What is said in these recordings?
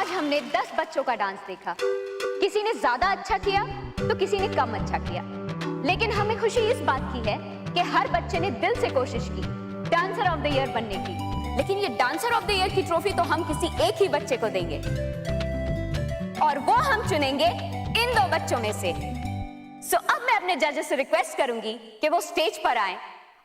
आज हमने 10 बच्चों का डांस देखा। किसी ने ज्यादा अच्छा किया तो किसी ने कम अच्छा किया, लेकिन हमें खुशी इस बात की है कि हर बच्चे ने दिल से कोशिश की डांसर ऑफ द ईयर बनने की। लेकिन ये डांसर ऑफ द ईयर की ट्रॉफी तो हम किसी एक ही बच्चे को देंगे, और वो हम चुनेंगे इन 2 बच्चों में से। सो अब मैं अपने जजेस से रिक्वेस्ट करूंगी कि वो स्टेज पर आएं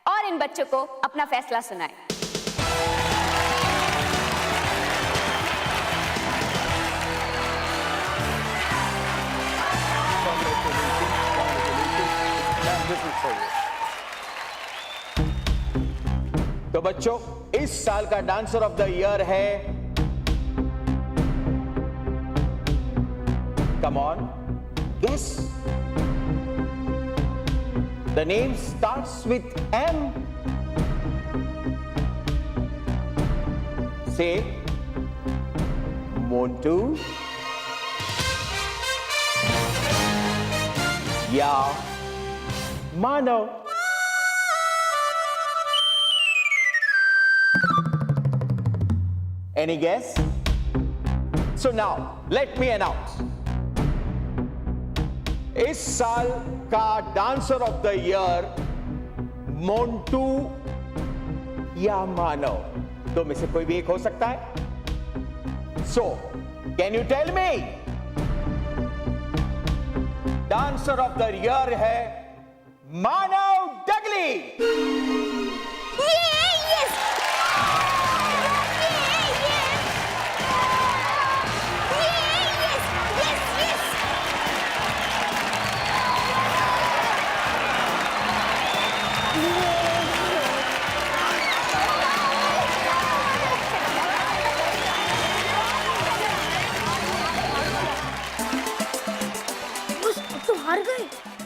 और इन बच्चों को अपना फैसला सुनाएं। तो बच्चों, इस साल का डांसर ऑफ द ईयर है, come on, guess. The name starts with M. से मोंटू या मानव। Any guess? So now, let me announce. इस साल का dancer of the year Montu या मानव, दो में से कोई भी एक हो सकता है। So, can you tell me? Dancer of the year है मानव डगली।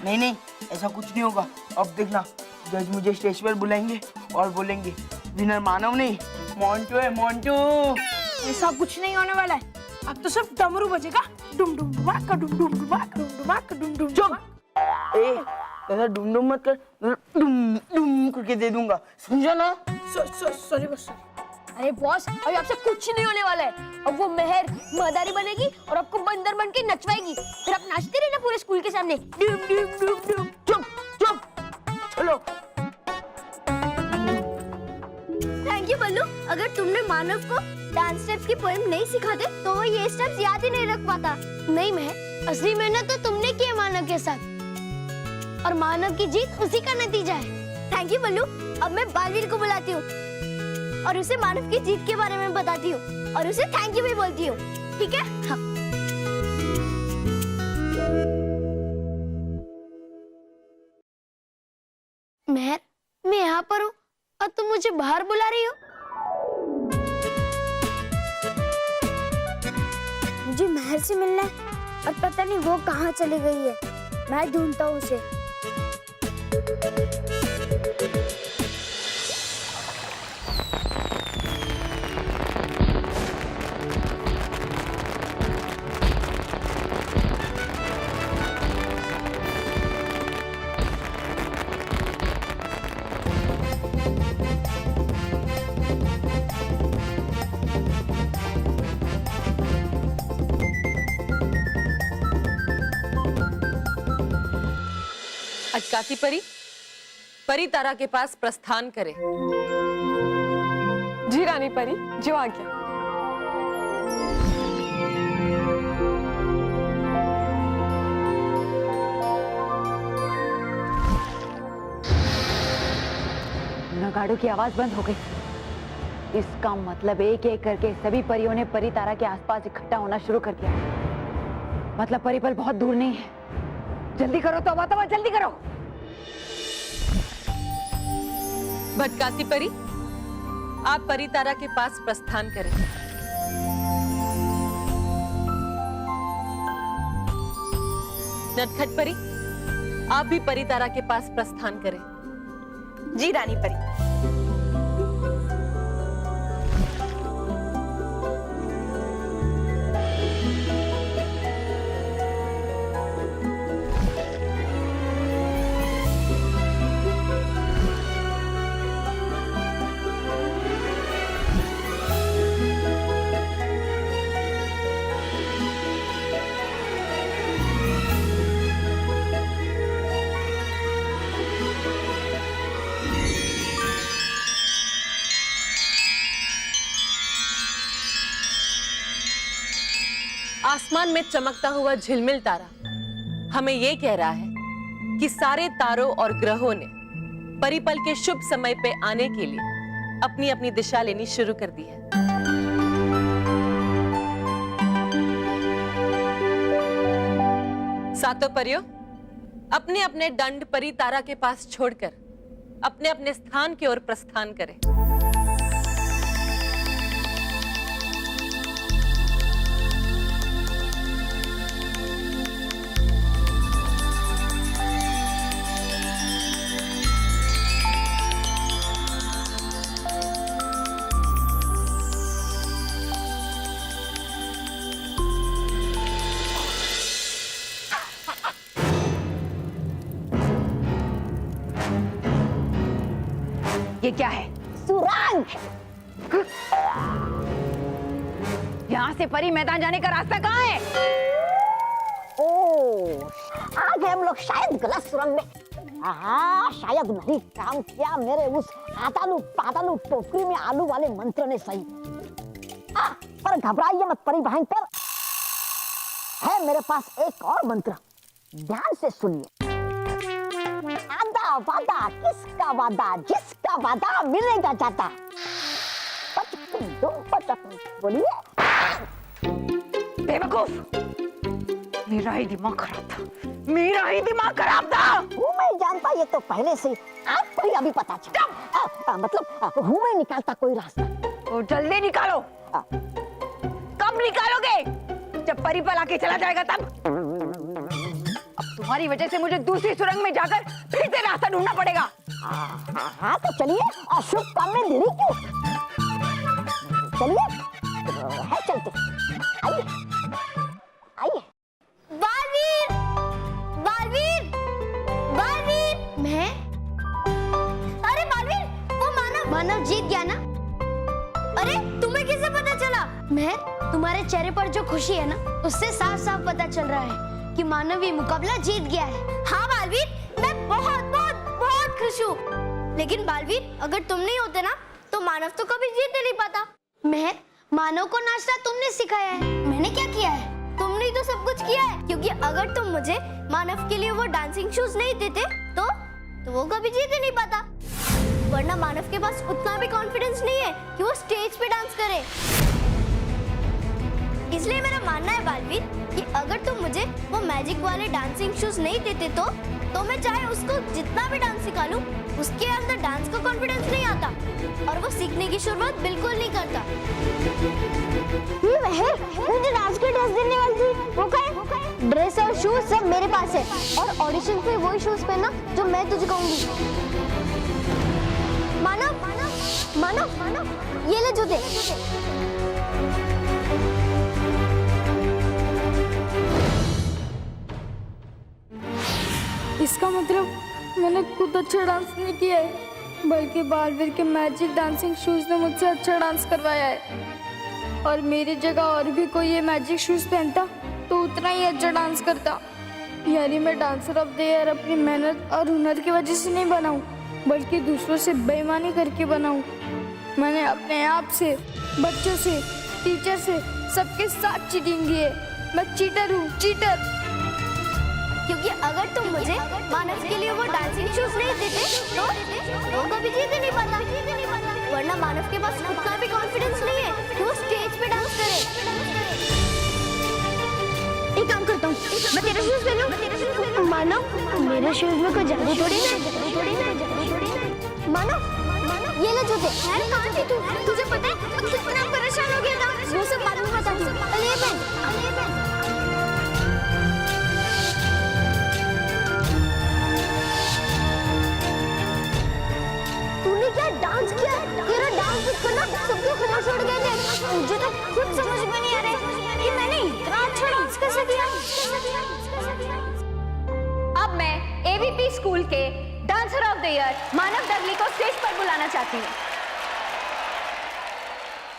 नहीं नहीं, ऐसा कुछ नहीं होगा। अब देखना, जज मुझे स्टेज पर बुलाएंगे और बोलेंगे विनर मानव नहीं, मोंटू है, मोंटू। ऐसा कुछ नहीं होने वाला है। अब तो सिर्फ डमरू बजेगा, डुम डुम डुमाका, डुम डुम डुमाका, डुम डुमाका, डुम डुम। चुप! ऐसा डुम डुम मत कर, डुम डुम करके दे दूंगा, समझा ना? Sorry boss. अरे बॉस, अभी आपसे कुछ नहीं होने वाला है। अब वो मेहर मदारी बनेगी और आपको बंदर बन के नचवाएगी, फिर आप नाचते रहना पूरे स्कूल के सामने, डुम डुम डुम डुम। चुप चुप, चलो। थैंक यू बल्लू। अगर तुमने मानव को डांस स्टेप्स की पोएम नहीं सिखाते तो वो ये स्टेप्स याद ही नहीं रख पाता। नहीं मेहर, असली मेहनत तो तुमने की है मानव के साथ, और मानव की जीत उसी का नतीजा है। थैंक यू बल्लू। अब मैं बालवीर को बुलाती हूँ और उसे मानव की जीत के बारे में बताती हूँ और उसे थैंक यू भी बोलती हूँ, ठीक है? हाँ। मेहर, मैं यहाँ पर हूँ और तुम मुझे बाहर बुला रही हो। मुझे मेहर से मिलना है और पता नहीं वो कहाँ चली गई है। मैं ढूंढता हूँ उसे। अटकाती परी, परी तारा के पास प्रस्थान करे। जी रानी परी, जो आज्ञा। नगाड़ों की आवाज बंद हो गई। इसका मतलब एक एक करके सभी परियों ने परी तारा के आसपास इकट्ठा होना शुरू कर दिया। मतलब परिपल बहुत दूर नहीं है। जल्दी करो तो जल्दी करो। भटकाती परी, आप परी तारा के पास प्रस्थान करें। नटखट परी, आप भी परी तारा के पास प्रस्थान करें। जी रानी परी। आसमान में चमकता हुआ झिलमिल तारा हमें ये कह रहा है कि सारे तारों और ग्रहों ने परिपल के शुभ समय पे आने के लिए अपनी अपनी दिशा लेनी शुरू कर दी है। सातों परियों, अपने अपने दंड परी तारा के पास छोड़कर अपने अपने स्थान की ओर प्रस्थान करें। ये क्या है? सुरंग। यहाँ से परी मैदान जाने का रास्ता कहाँ है? ओ, आ गए हम लोग शायद गलत सुरंग में। हाँ, शायद नहीं काम किया मेरे उस आतालू पातालू टोकरी में आलू वाले मंत्र ने सही। पर घबराइए मत परी बहन, पर है मेरे पास एक और मंत्र, ध्यान से सुनिए। आदा वादा किसका वादा, जिसका वादा मिलेगा जाता। बोलिए। बेवकूफ, मेरा ही दिमाग खराब था, मेरा ही दिमाग खराब था। हूँ मैं जानता, ये तो पहले से आपको ही अभी पता चला। मतलब हूँ मैं निकालता कोई रास्ता। तो जल्दी निकालो। कब निकालोगे? जब परिपल आके चला जाएगा तब। अब तुम्हारी वजह से मुझे दूसरी सुरंग में जाकर फिर से रास्ता ढूंढना पड़ेगा। हाँ तो चलिए, शुभ काम में देरी क्यों? चलिए, है चलते। आइए, आइए। बालवीर, बालवीर, बालवीर। मैं? अरे बालवीर, वो मानव जीत गया ना? अरे तुम्हें कैसे पता चला? मैं, तुम्हारे चेहरे पर जो खुशी है ना, उससे साफ साफ पता चल रहा है कि मानव ये मुकाबला जीत गया है। हाँ बालवीर, मैं बहुत बहुत बहुत खुश हूँ। लेकिन बालवीर, अगर तुम नहीं होते ना, तो मानव तो कभी जीत नहीं पाता। मैं, मानव को नाचना तुमने सिखाया है। मैंने क्या किया है? तुमने तो सब कुछ किया है, क्योंकि अगर तुम मुझे मानव के लिए वो डांसिंग शूज नहीं देते तो वो कभी जीत ही नहीं पाता। वरना मानव के पास उतना भी कॉन्फिडेंस नहीं है कि वो स्टेज पे डांस करे। इसलिए मेरा मानना है बालवीर कि अगर तुम मुझे वो मैजिक वाले डांसिंग शूज नहीं देते तो मैं चाहे उसको जितना भी डांस सिखा लूं, उसके अंदर डांस का कॉन्फिडेंस नहीं आता और वो सीखने की शुरुआत बिल्कुल नहीं करता। मुझे डांस की ड्रेस देने वाली थी, वो कहे? ड्रेस और शूज सब मेरे पास है, और ऑडिशन पे वही शूज पहनना जो मैं तुझे कहूंगी। मानव, मानव, मानव, मानव, ये ले जूते। इसका मतलब मैंने खुद अच्छा डांस नहीं किया है, बल्कि बालवीर के मैजिक डांसिंग शूज ने मुझसे अच्छा डांस करवाया है। और मेरी जगह और भी कोई ये मैजिक शूज पहनता तो उतना ही अच्छा डांस करता। यानी मैं डांसर ऑफ द ईयर अपनी मेहनत और हुनर की वजह से नहीं बनाऊं, बल्कि दूसरों से बेईमानी करके बनाऊं। मैंने अपने आप से, बच्चों से, टीचर से, सबके साथ चीटिंग की है। मैं चीटर हूँ, चीटर। क्योंकि अगर तुम मुझे मानव के लिए वो डांसिंग शूज नहीं देते तो वो कभी जीत नहीं पाता। वरना मानव के पास उतना भी कॉन्फिडेंस नहीं है कि वो स्टेज पे डांस करे। एक काम करता हूँ, मैं तेरे शूज पहनूं। मानव, मेरे शूज में कोई जादू थोड़ी ना। मानव, ये ले जूते। अरे कहाँ थी तू? तुझे पता है मैं कितना परेशान हो गया था। वो सब बाद में बताती हूँ। पहले ये पहन। डांस किया, तेरा डांस करना सबके होश उड़ गए थे। मुझे तो कुछ समझ में नहीं आ रहा कि मैंने इतना अच्छा डांस कैसे किया। अब मैं एवीपी स्कूल के डांसर ऑफ द ईयर मानव डगली को स्टेज पर बुलाना चाहती हूँ।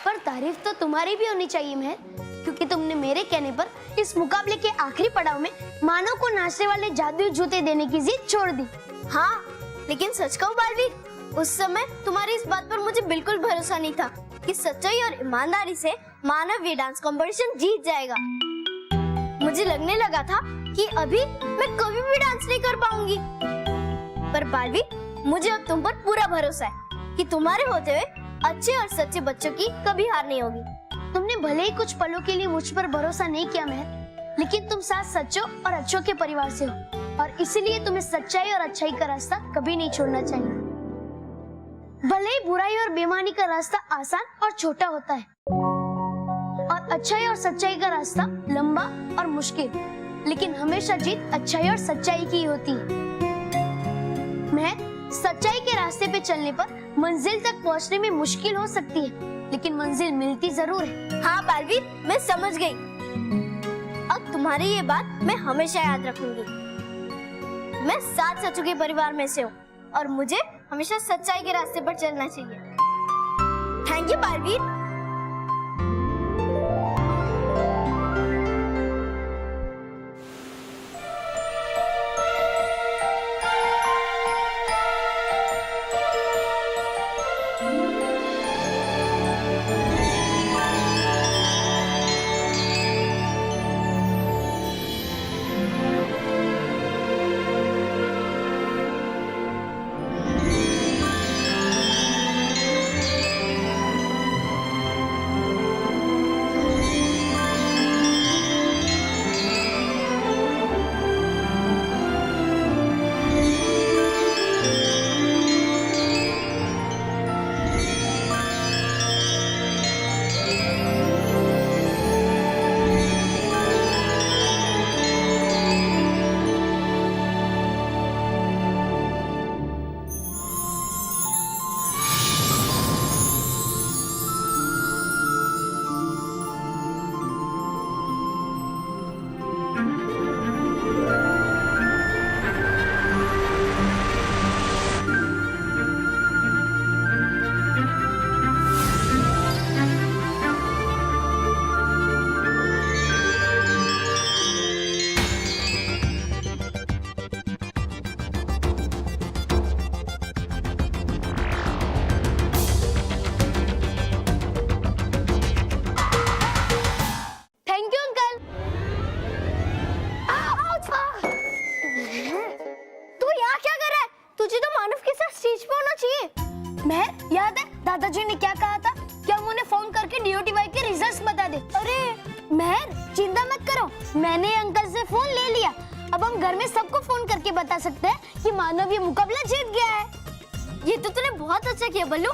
पर तारीफ तो तुम्हारी भी होनी चाहिए मैं, क्योंकि तुमने मेरे कहने पर इस मुकाबले के आखिरी पड़ाव में मानव को नाचने वाले जादुई जूते देने की जिद छोड़ दी। हाँ, लेकिन सच कहूं बालवीर, उस समय तुम्हारी इस बात पर मुझे बिल्कुल भरोसा नहीं था कि सच्चाई और ईमानदारी से मानव ये डांस कंपटीशन जीत जाएगा। मुझे लगने लगा था कि अभी मैं कभी भी डांस नहीं कर पाऊंगी, पर बालवी, मुझे अब तुम पर पूरा भरोसा है कि तुम्हारे होते हुए अच्छे और सच्चे बच्चों की कभी हार नहीं होगी। तुमने भले ही कुछ पलों के लिए मुझ पर भरोसा नहीं किया महर, लेकिन तुम साथ सच्चों और अच्छों के परिवार से हो, और इसलिए तुम्हें सच्चाई और अच्छाई का रास्ता कभी नहीं छोड़ना चाहिए। भले ही बुराई और बेईमानी का रास्ता आसान और छोटा होता है, और अच्छाई और सच्चाई का रास्ता लंबा और मुश्किल, लेकिन हमेशा जीत अच्छाई और सच्चाई की होती है। मैं सच्चाई के रास्ते पे चलने पर मंजिल तक पहुंचने में मुश्किल हो सकती है, लेकिन मंजिल मिलती जरूर है। हाँ बालवीर, मैं समझ गई। अब तुम्हारी ये बात मैं हमेशा याद रखूंगी। मैं सात सच्चों के परिवार में से हूँ, और मुझे हमेशा सच्चाई के रास्ते पर चलना चाहिए। Thank you Baalveer. महर, याद है दादाजी ने क्या कहा था कि हम उन्हें फोन करके DOTY के रिजल्ट्स बता दे। अरे महर, चिंता मत करो, मैंने अंकल से फोन ले लिया। अब हम घर में सबको फोन करके बता सकते हैं कि मानव ये मुकाबला जीत गया है। ये तो तूने बहुत अच्छा किया बल्लू।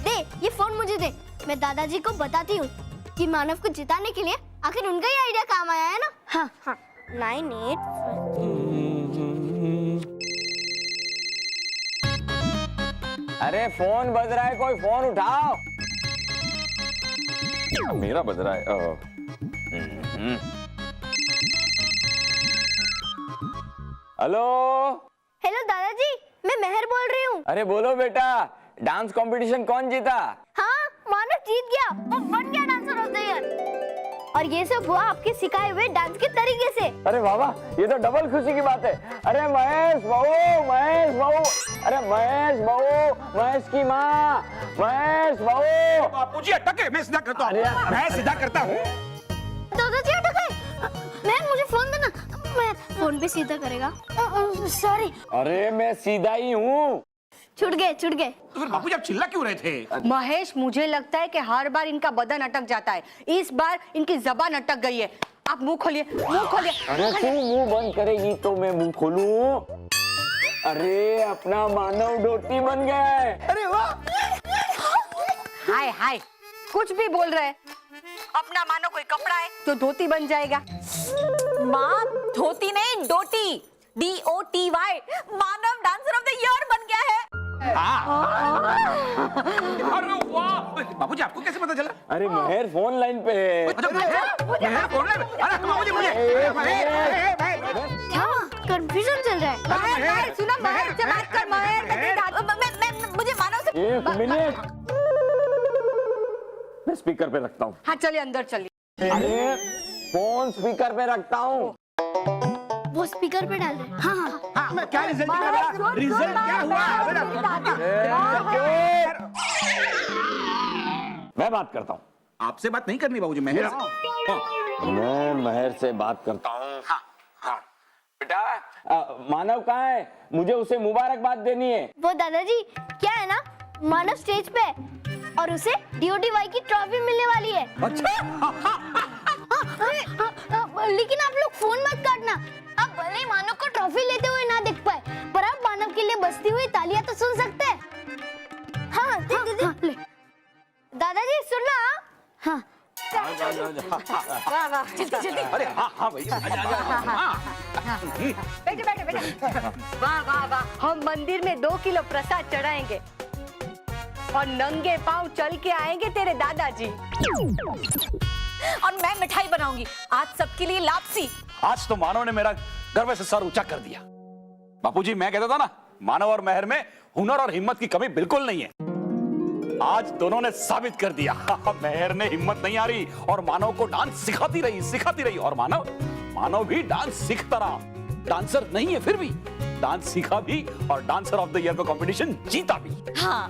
दे ये फोन मुझे दे, मैं दादाजी को बताती हूँ कि मानव को जिताने के लिए आखिर उनका ही आइडिया काम आया है ना। हाँ हाँ 9 8। अरे फोन बज रहा है, कोई फोन उठाओ। मेरा बज रहा है। हेलो हेलो दादाजी, मैं महर बोल रही हूँ। अरे बोलो बेटा, डांस कंपटीशन कौन जीता? हाँ, मानव जीत गया, वो बन गया डांसर ऑफ द ईयर। और ये सब हुआ आपके सिखाए हुए डांस के तरीके से। अरे वाह, ये तो डबल खुशी की बात है। अरे महेश बहू, अरे महेश बहू, महेश की माँ, महेश बहू। बापूजी अटके, मैं सीधा करता हूँ। मैं सीधा करता हूँ। दादाजी अटके, मैं मुझे फोन देना, मैं फोन पे सीधा करेगा। सॉरी। अरे मैं सीधा ही हूँ। छूट गए। तो फिर बापूजी आप चिल्ला क्यों रहे थे? महेश, मुझे लगता है कि हर बार इनका बदन अटक जाता है, इस बार इनकी जबान अटक गई है। आप मुंह खोलिए, मुंह खोलिए। अरे तू मुंह बंद करेगी तो मैं मुंह खोलूं? अरे अपना मानव डोटी बन गया है। अरे वाह। हाय हाय, कुछ भी बोल रहे हैं। अपना मानो कोई कपड़ा है जो धोती बन जाएगा। माँ, धोती नहीं, Doti, DOTY। Manav dancer of the year बन गया है। अरे वाह, बापूजी आपको कैसे पता चला? अरे महर फोन लाइन पे है। अरे बापूजी मुझे क्या कंफ्यूजन चल रहा है? महर, सुनो, महर से बात कर। महर, मुझे मानव से। एक मिनट, मैं स्पीकर पे रखता हूँ। हाँ चलिए, अंदर चलिए। अरे फोन स्पीकर पे रखता हूँ। वो स्पीकर पे डाल रहे। हाँ। क्या रिजल्ट निकला? रिजल्ट क्या हुआ? मैं बात करता हूँ। आपसे बात नहीं करनी बाबूजी, मैं मैं महर से बात करता हूँ। हाँ बेटा, मानव कहाँ है? मुझे उसे मुबारकबाद देनी है। वो दादाजी क्या है ना, मानव स्टेज पे है और उसे DODY की ट्रॉफी मिलने वाली है। लेकिन आप लोग फोन मत काटना। आप भले ही मानव को ट्रॉफी लेते हुए ना देख पाए, पर आप मानव के लिए बजती हुई तालियां तो सुन सकते हैं। हाँ, दे। दादाजी सुनना। हाँ। वाह वाह, जल्दी जल्दी। अरे हाँ भैया, बैठे बैठे बैठे। वाह वाह वाह, हम मंदिर में 2 किलो प्रसाद चढ़ाएंगे और नंगे पांव चल के आएंगे तेरे दादाजी। और मैं मिठाई बनाऊंगी आज सबके लिए लापसी। आज तो मानव ने मेरा गर्व से सर ऊंचा कर दिया। बापूजी, मैं कहता था ना, मानव और महर में हुनर और हिम्मत की कमी बिल्कुल नहीं है। आज दोनों ने साबित कर दिया। महर ने हिम्मत नहीं आ रही और मानव को डांस सिखाती रही और मानव भी डांस सीखता रहा। डांसर नहीं है फिर भी डांस सीखा भी और डांसर ऑफ द ईयर का कंपटीशन जीता भी। हाँ।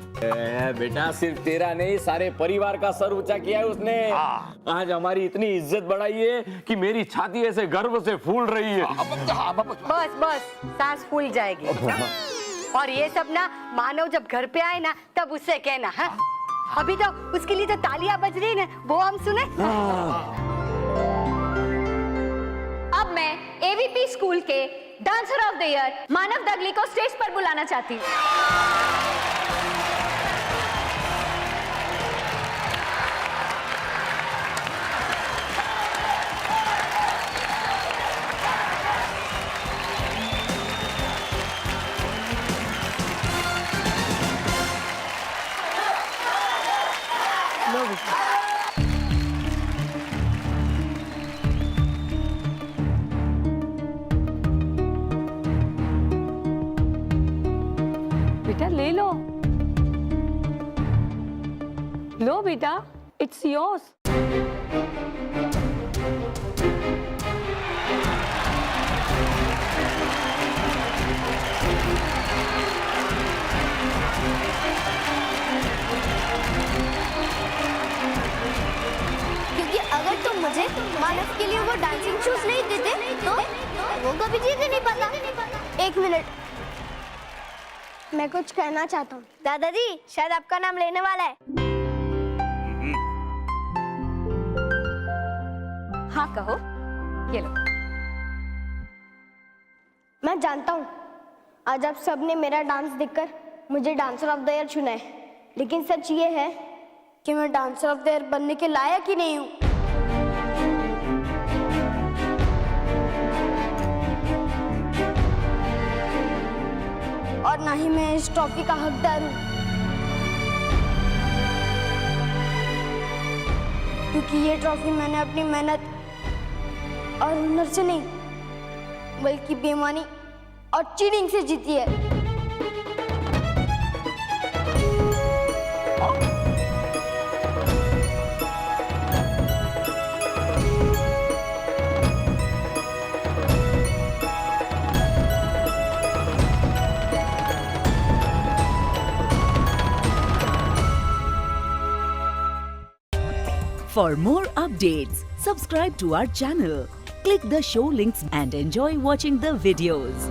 बेटा सिर्फ तेरा नहीं, सारे परिवार का सर ऊंचा किया है उसने। आज हमारी इतनी इज्जत बढ़ाई है कि मेरी छाती ऐसे गर्व से फूल रही है। बस बस, सांस फूल जाएगी। और ये सब ना मानव जब घर पे आए ना तब उससे कहना। हाँ? अभी तो उसके लिए तो तालियां बज रही ना, वो हम सुने। अब मैं AVP स्कूल के डांसर ऑफ द ईयर मानव दगली को स्टेज पर बुलाना चाहती हूँ। बेटा ले लो बेटा, इट्स योर्स। क्योंकि अगर तुम मुझे मानव के लिए वो डांसिंग शूज नहीं देते तो वो कभी जीत ही नहीं पाता। 1 मिनट, मैं कुछ कहना चाहता हूँ। दादाजी शायद आपका नाम लेने वाला है। हाँ कहो, ये लो। मैं जानता हूँ आज आप सबने मेरा डांस देखकर मुझे डांसर ऑफ द ईयर चुना है, लेकिन सच ये है कि मैं डांसर ऑफ द ईयर बनने के लायक ही नहीं हूँ। और ना ही मैं इस ट्रॉफी का हकदार हूँ, क्योंकि ये ट्रॉफी मैंने अपनी मेहनत और हुनर से नहीं बल्कि बेईमानी और चीटिंग से जीती है। For more updates, subscribe to our channel, click the show links and enjoy watching the videos.